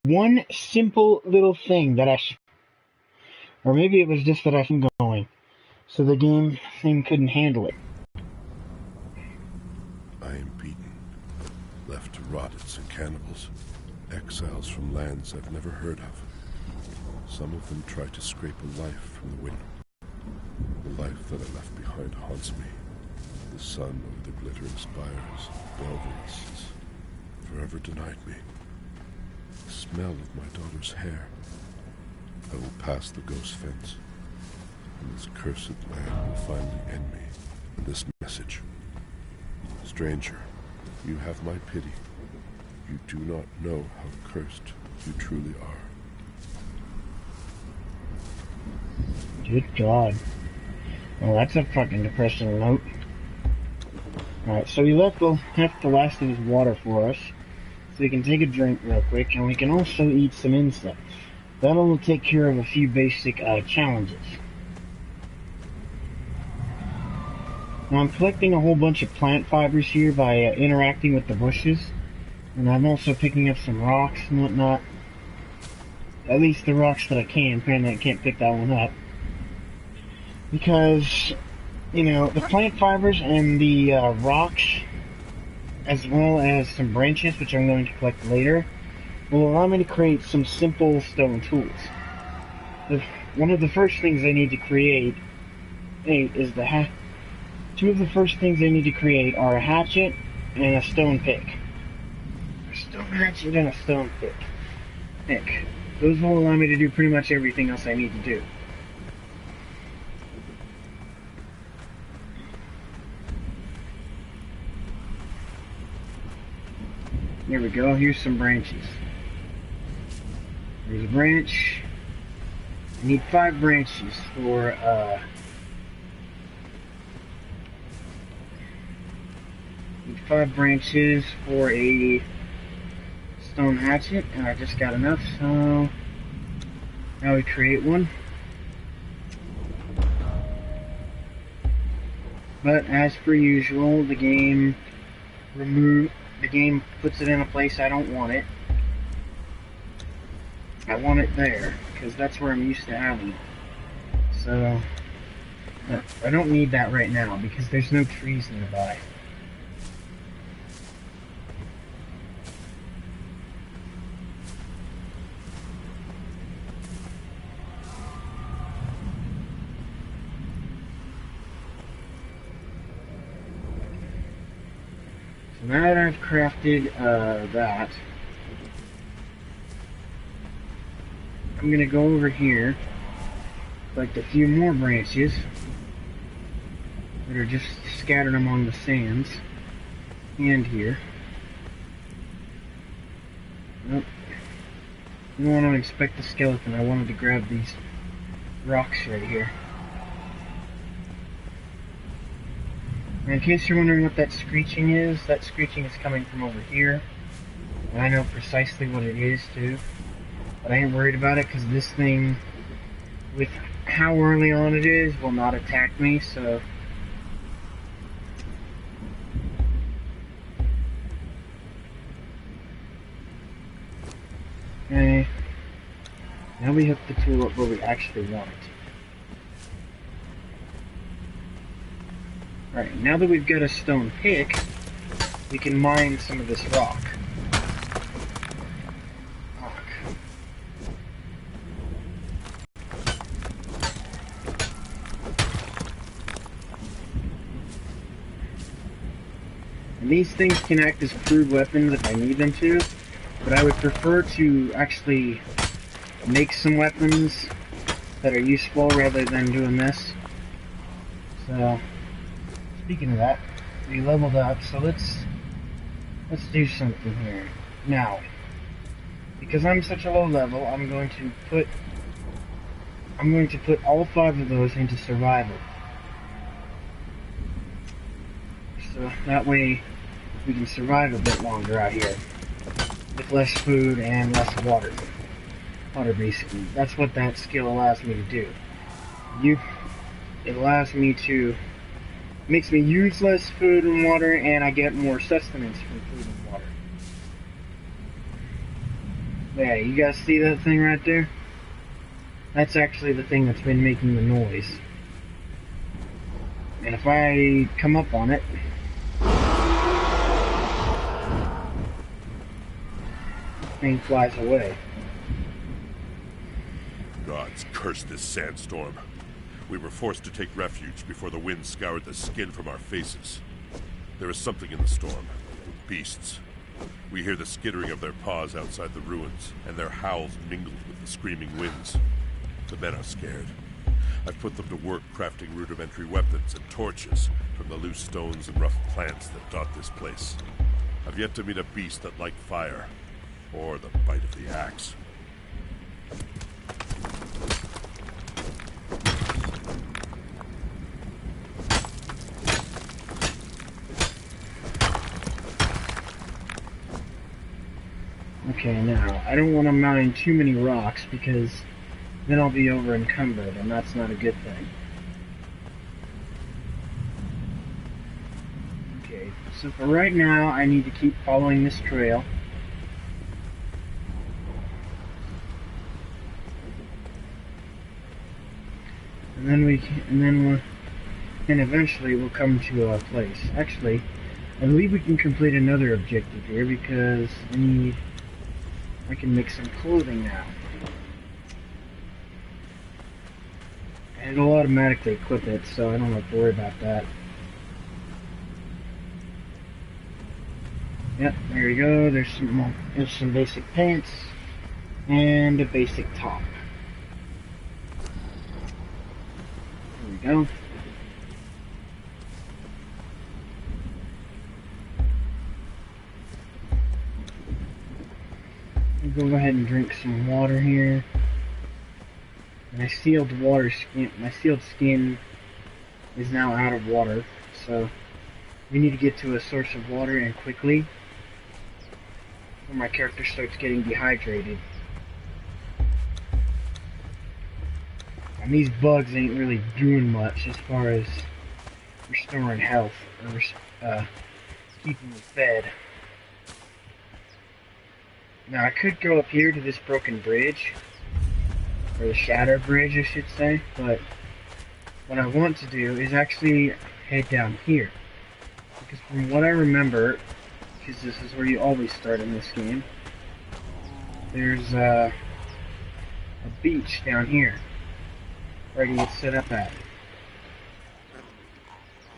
One simple little thing that or maybe it was just that I was going, so the game thing couldn't handle it. I am beaten, left to rotters and cannibals, exiles from lands I've never heard of. Some of them try to scrape a life from the window. The life that I left behind haunts me. The sun over the glittering spires, Belverists, forever denied me. The smell of my daughter's hair. I will pass the ghost fence, and this cursed land will finally end me. This message. Stranger, you have my pity. You do not know how cursed you truly are. Good God. Well, that's a fucking depressing note. Alright, so he left half the last of his water for us, so we can take a drink real quick, and we can also eat some insects. That'll take care of a few basic challenges. Now I'm collecting a whole bunch of plant fibers here by interacting with the bushes, and I'm also picking up some rocks and whatnot. At least the rocks that I can. Apparently I can't pick that one up. Because, you know, the plant fibers and the rocks, as well as some branches, which I'm going to collect later, will allow me to create some simple stone tools. One of the first things I need to create is two of the first things I need to create are a hatchet and a stone pick. A stone hatchet and a stone pick. Those will allow me to do pretty much everything else I need to do. Here we go, here's some branches. There's a branch. I need 5 branches for, need 5 branches for a stone hatchet, and I just got enough, so now we create one. But as per usual, the game puts it in a place I don't want it. I want it there, because that's where I'm used to having it. So, I don't need that right now, because there's no trees nearby. So now that I've crafted that, I'm going to go over here, collect a few more branches that are just scattered among the sands, and here. Nope. I don't want to inspect the skeleton, I wanted to grab these rocks right here. And in case you're wondering what that screeching is coming from over here. And I know precisely what it is too. But I ain't worried about it because this thing, with how early on it is, will not attack me, so. Okay. Now we hook the tool up where we actually want it. Alright, now that we've got a stone pick, we can mine some of this rock. And these things can act as crude weapons if I need them to, but I would prefer to actually make some weapons that are useful rather than doing this. So, speaking of that, we leveled up, so let's do something here. Now, because I'm such a low level, I'm going to put all 5 of those into survival. So that way we can survive a bit longer out here with less food and less water. Water, basically. That's what that skill allows me to do. It allows me to, makes me use less food and water, and I get more sustenance from food and water. Yeah, you guys see that thing right there? That's actually the thing that's been making the noise. And if I come up on it, the thing flies away. Gods curse this sandstorm. We were forced to take refuge before the wind scoured the skin from our faces. There is something in the storm. Beasts. We hear the skittering of their paws outside the ruins, and their howls mingled with the screaming winds. The men are scared. I've put them to work crafting rudimentary weapons and torches from the loose stones and rough plants that dot this place. I've yet to meet a beast that liked fire, or the bite of the axe. Okay, now, I don't want to mine too many rocks because then I'll be over encumbered, and that's not a good thing. Okay, so for right now, I need to keep following this trail. And eventually we'll come to a place. Actually, I believe we can complete another objective here because I can make some clothing now. And it'll automatically equip it, so I don't have to worry about that. Yep, there you go. There's some basic pants and a basic top. There we go. I'll go ahead and drink some water here. My sealed skin is now out of water, so we need to get to a source of water and quickly, or my character starts getting dehydrated. And these bugs ain't really doing much as far as restoring health or keeping me fed. Now I could go up here to this broken bridge, or the Shatter Bridge I should say, but what I want to do is actually head down here. Because from what I remember, because this is where you always start in this game, there's a beach down here, where you get set up at.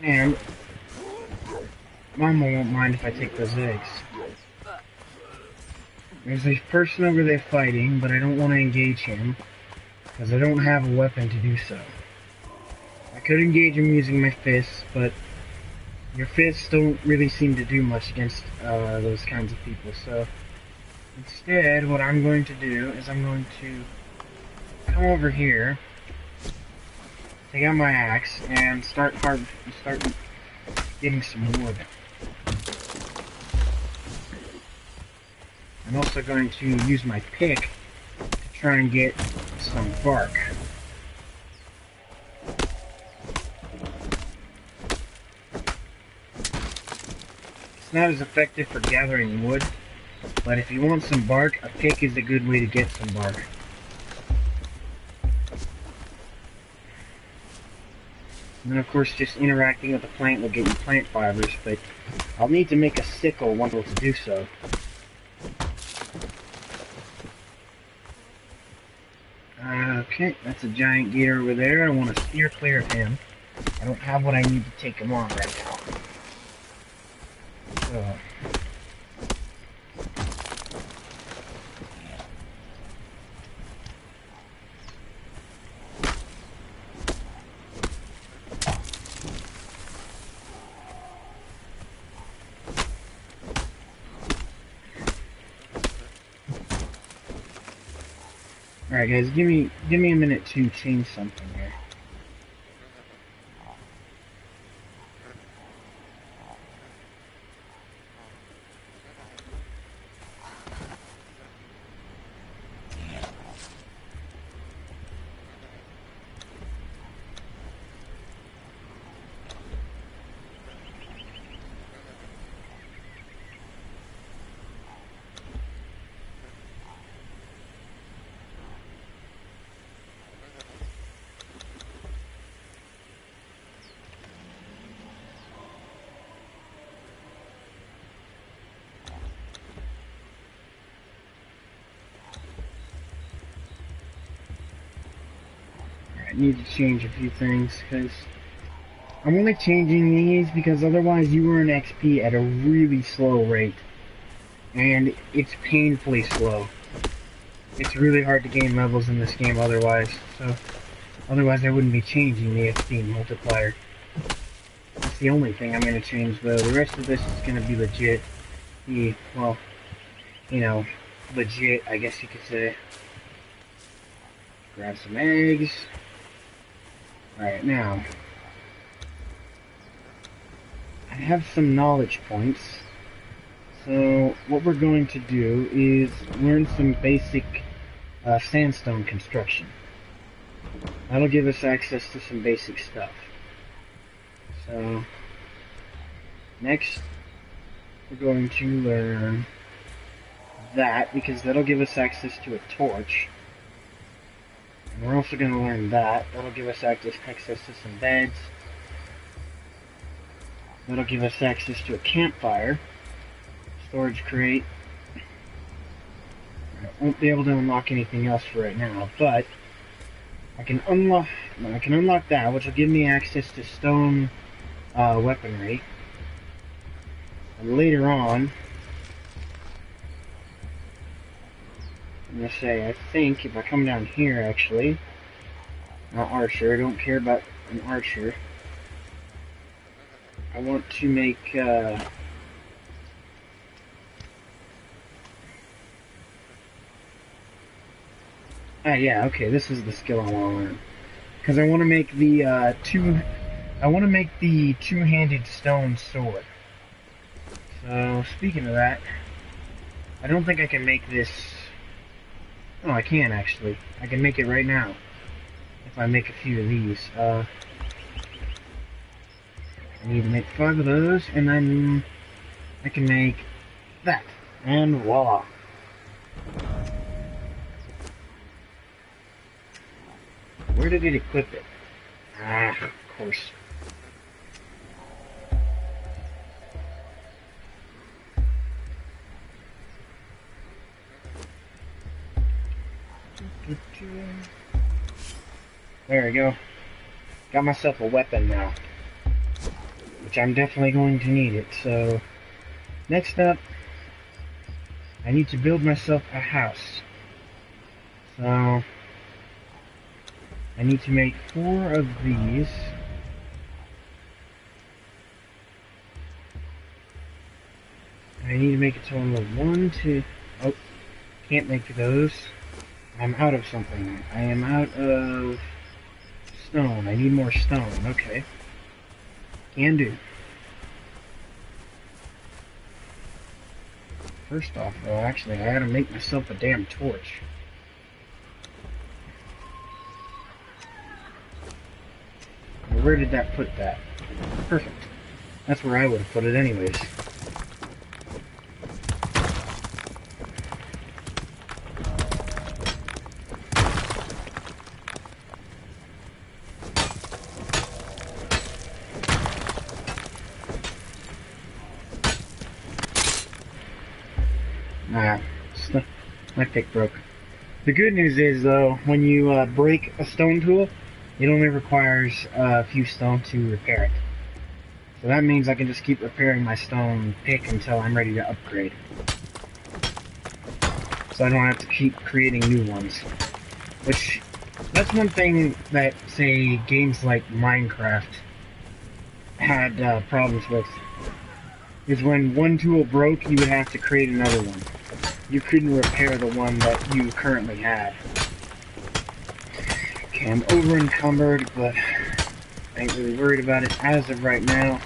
And Mama won't mind if I take those eggs. There's a person over there fighting, but I don't want to engage him, because I don't have a weapon to do so. I could engage him using my fists, but your fists don't really seem to do much against those kinds of people, so instead what I'm going to do is I'm going to come over here, take out my axe, and start getting some wood. I'm also going to use my pick to try and get some bark. It's not as effective for gathering wood, but if you want some bark, a pick is a good way to get some bark. And then of course just interacting with the plant will get you plant fibers, but I'll need to make a sickle once to do so. Okay, that's a giant gator over there. I want to steer clear of him. I don't have what I need to take him on right now. So. Alright guys, give me a minute to change something here. need to change a few things, because I'm only changing these because otherwise you earn XP at a really slow rate. And it's painfully slow. It's really hard to gain levels in this game otherwise, so otherwise I wouldn't be changing the XP multiplier. That's the only thing I'm going to change though. The rest of this is going to be legit. Well, you know, legit, I guess you could say. Grab some eggs. Alright, now, I have some knowledge points. So, what we're going to do is learn some basic sandstone construction. That'll give us access to some basic stuff. So, next, we're going to learn that, because that'll give us access to a torch. And we're also going to learn that. That'll give us access to some beds. That'll give us access to a campfire. Storage crate. I won't be able to unlock anything else for right now, but I can unlock that, which will give me access to stone weaponry. And later on, I'm gonna say, I think if I come down here, actually, not archer, I don't care about an archer. I want to make yeah, okay, this is the skill I want to learn. Because I want to make the two-handed stone sword. So, speaking of that, I don't think I can make this. Oh, I can actually. I can make it right now. If I make a few of these. I need to make 5 of those, and then I can make that. And voila. Where did it equip it? Ah, of course. There we go. Got myself a weapon now. Which I'm definitely going to need it, so... Next up, I need to build myself a house. So... I need to make 4 of these. I need to make a total of 1, 2... Oh, can't make those. I'm out of something. I am out of stone. I need more stone. Okay. Can do. First off, though, actually, I gotta make myself a damn torch. Where did that put that? Perfect. That's where I would have put it anyways. My pick broke. The good news is, though, when you break a stone tool, it only requires a few stone to repair it. So that means I can just keep repairing my stone pick until I'm ready to upgrade. So I don't have to keep creating new ones. Which, that's one thing that, say, games like Minecraft had problems with. Is when one tool broke, you would have to create another one. You couldn't repair the one that you currently had. Okay, I'm over encumbered, but I ain't really worried about it as of right now.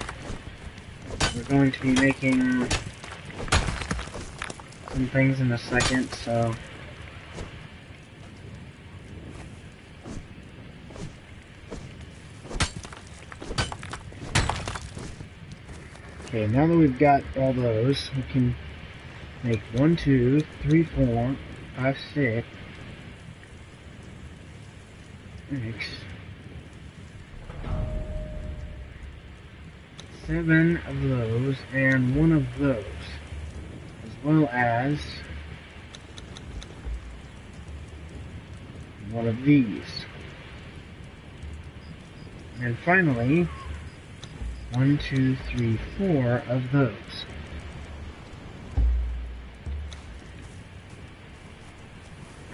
We're going to be making some things in a second, so... Okay, now that we've got all those, we can make 1, 2, 3, 4, 5, 6, 7 of those, and 1 of those, as well as 1 of these. And finally, 1, 2, 3, 4 of those.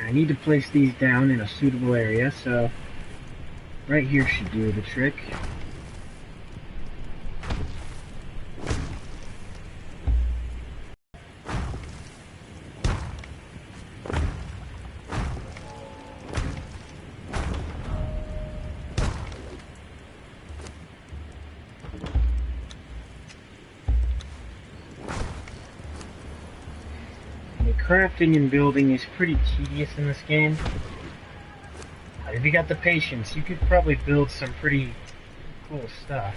I need to place these down in a suitable area, so right here should do the trick. Crafting and building is pretty tedious in this game. If you got the patience, you could probably build some pretty cool stuff.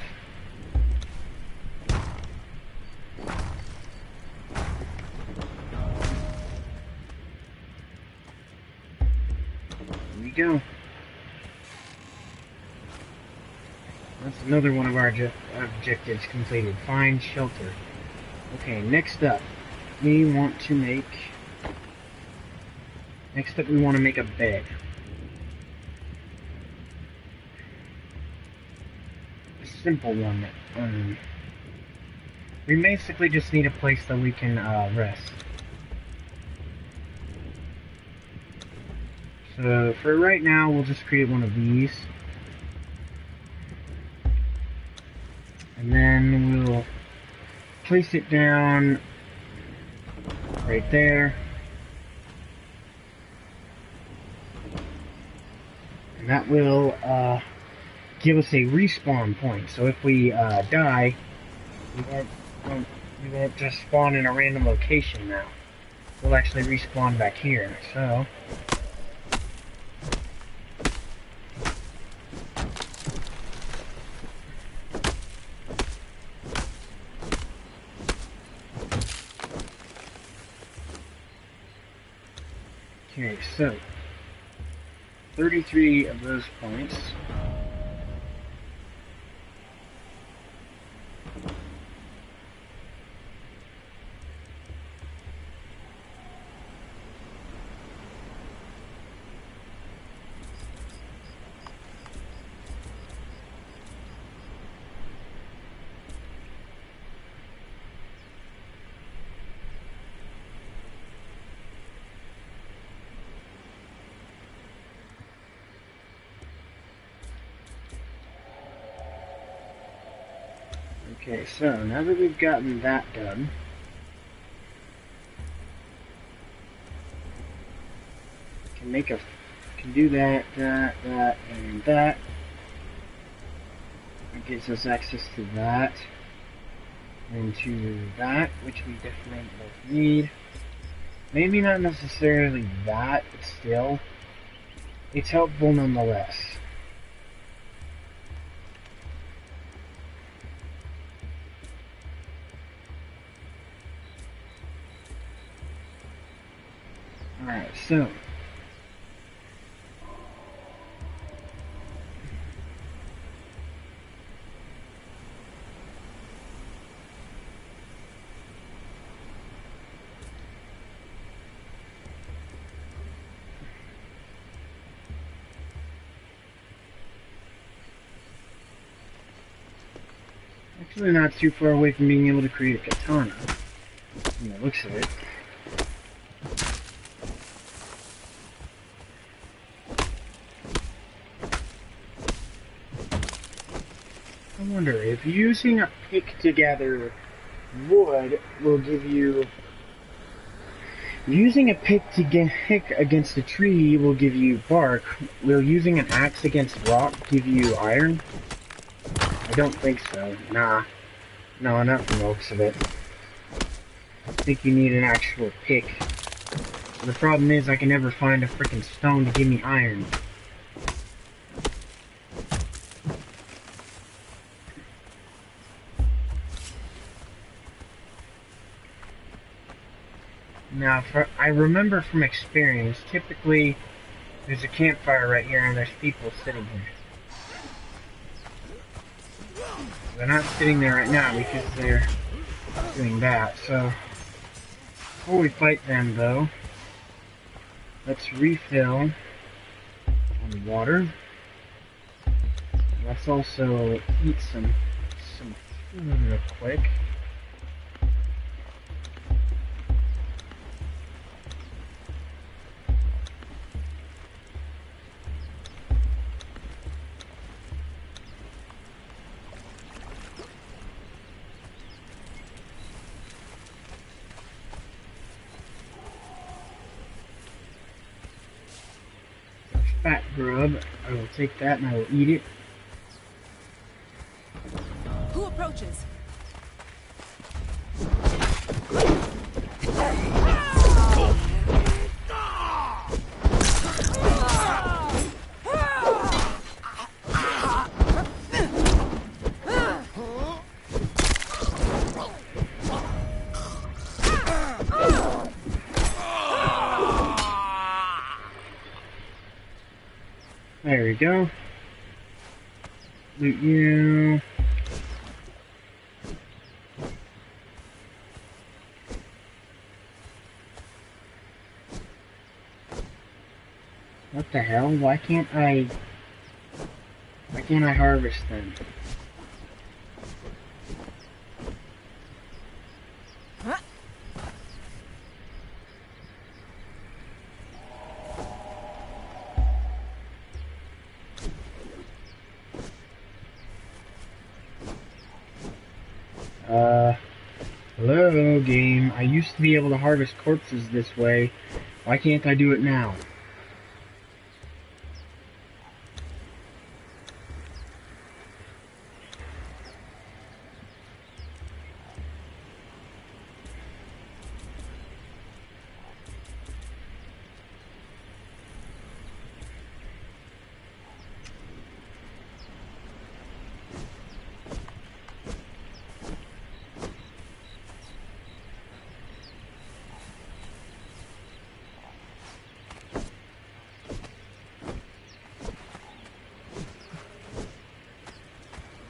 Here we go. That's another one of our objectives completed. Find shelter. Okay, next up, we want to make a bed. A simple one. We basically just need a place that we can rest. So for right now, we'll just create one of these. And then we'll place it down right there. And that will give us a respawn point. So if we die, we won't just spawn in a random location now. We'll actually respawn back here. So okay, so 33 of those points. Okay, so now that we've gotten that done, can do that, and that. It gives us access to that, and to that, which we definitely both need. Maybe not necessarily that, but still, it's helpful nonetheless. Alright, so actually not too far away from being able to create a katana, from the looks of it. I wonder if using a pick to gather wood will give you... Using a pick to pick against a tree will give you bark. Will using an axe against rock give you iron? I don't think so. Nah. No, not from the looks of it. I think you need an actual pick. The problem is I can never find a freaking stone to give me iron. Now, I remember from experience, typically there's a campfire right here and there's people sitting here. They're not sitting there right now because they're doing that, so before we fight them though, let's refill on water. Let's also eat some food real quick. Fat grub. I will take that and I will eat it. Who approaches? There we go. Loot you. What the hell? Why can't I harvest them? Hello, game. I used to be able to harvest corpses this way. Why can't I do it now?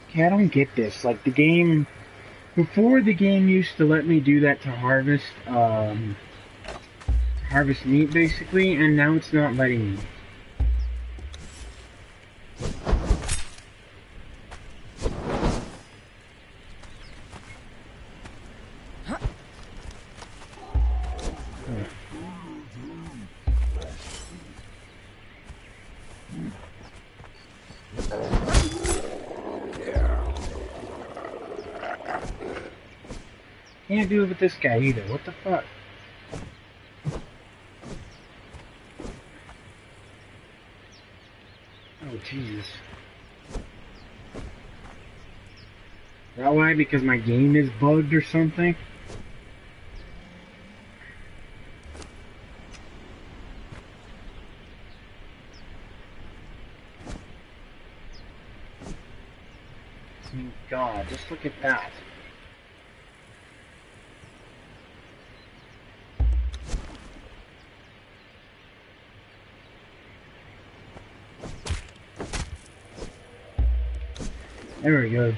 Okay, I don't get this. Like, the game... Before, the game used to let me do that to harvest meat, basically, and now it's not letting me. Can't do it with this guy either. What the fuck? Oh, Jesus. Is that why? Because my game is bugged or something? I mean, God, just look at that. There we go.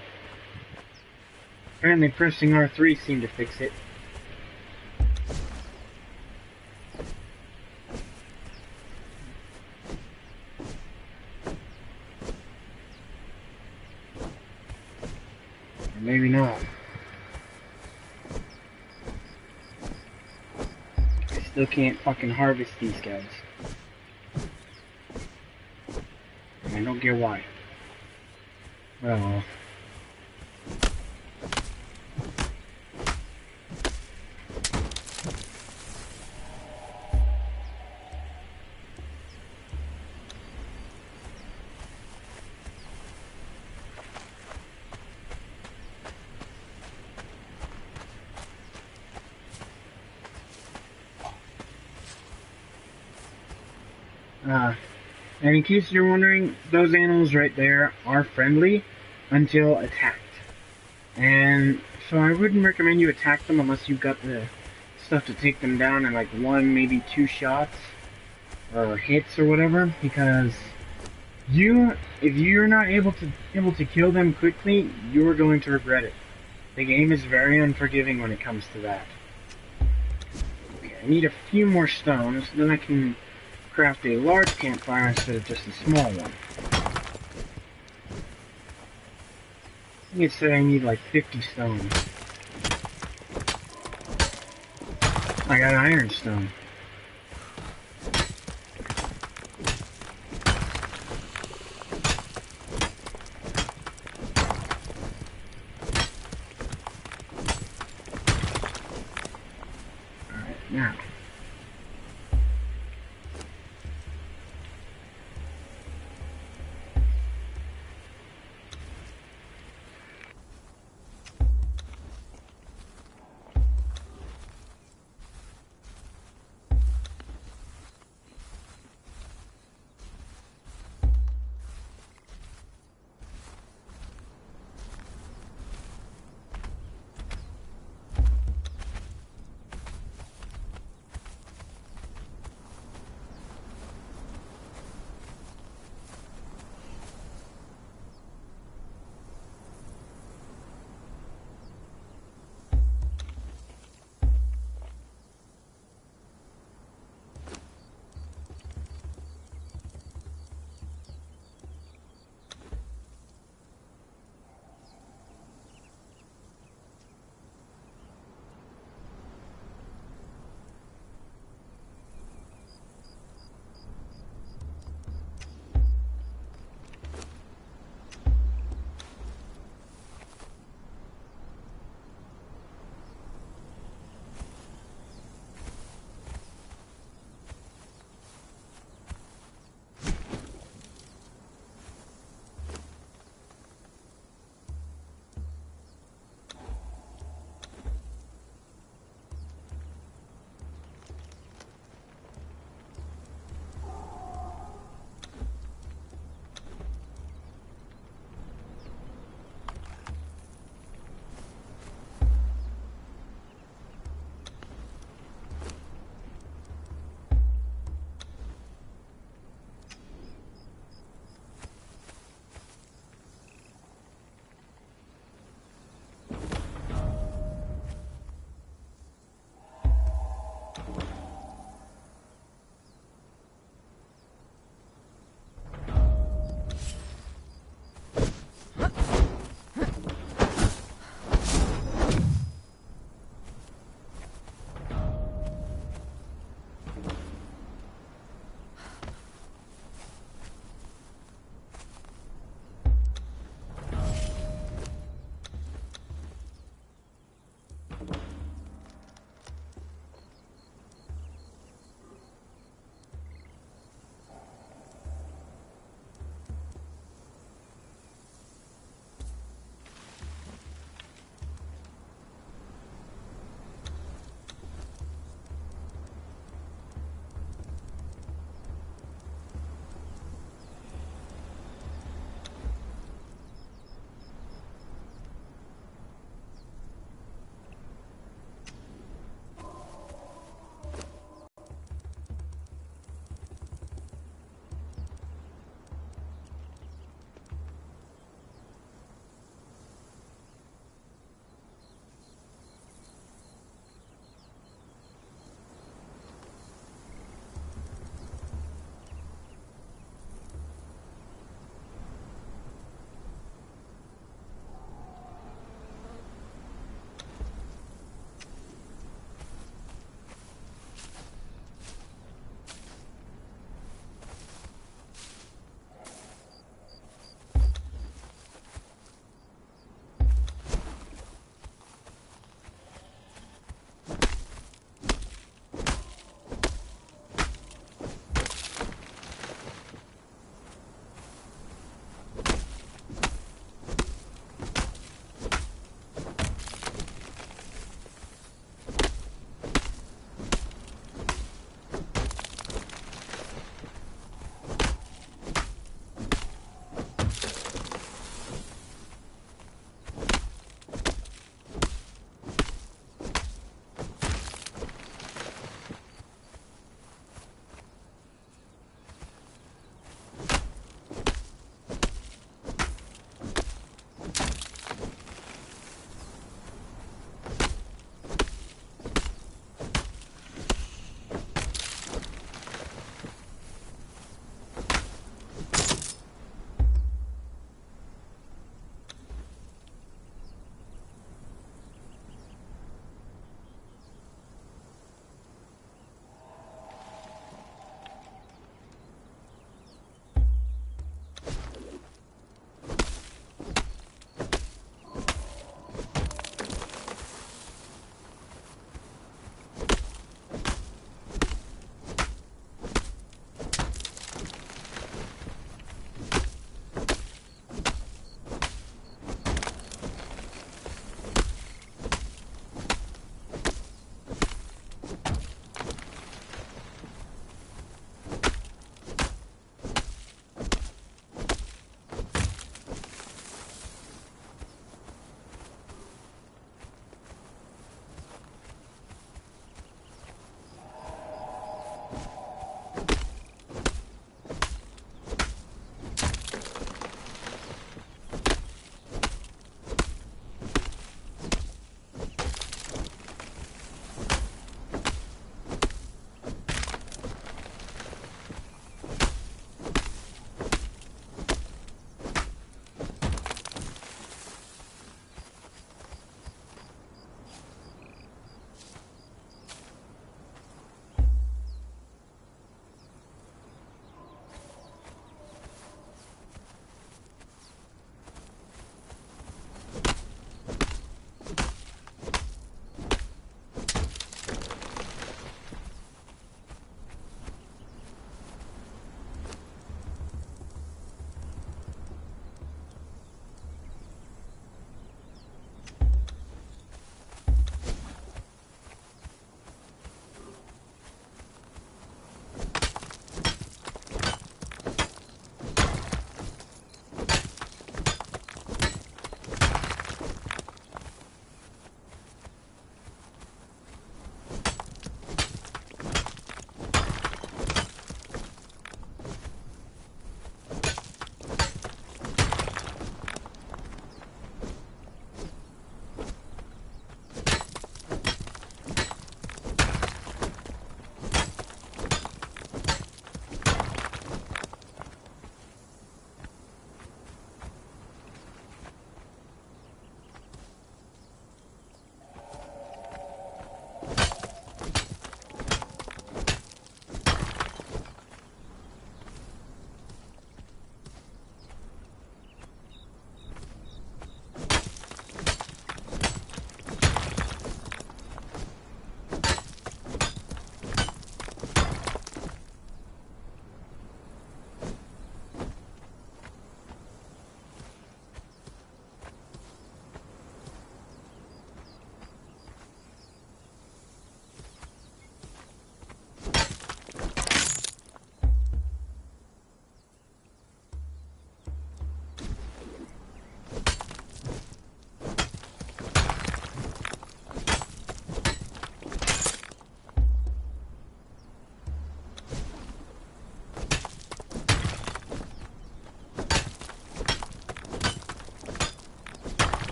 Apparently pressing R3 seemed to fix it. Or maybe not. I still can't fucking harvest these guys. I don't get why. Well... and in case you're wondering, those animals right there are friendly until attacked. And so I wouldn't recommend you attack them unless you've got the stuff to take them down in like 1, maybe 2 shots or hits or whatever, because if you're not able to kill them quickly, you're going to regret it. The game is very unforgiving when it comes to that. Okay, I need a few more stones, then I can craft a large campfire instead of just a small one. think it said I need like 50 stone. I got iron stone.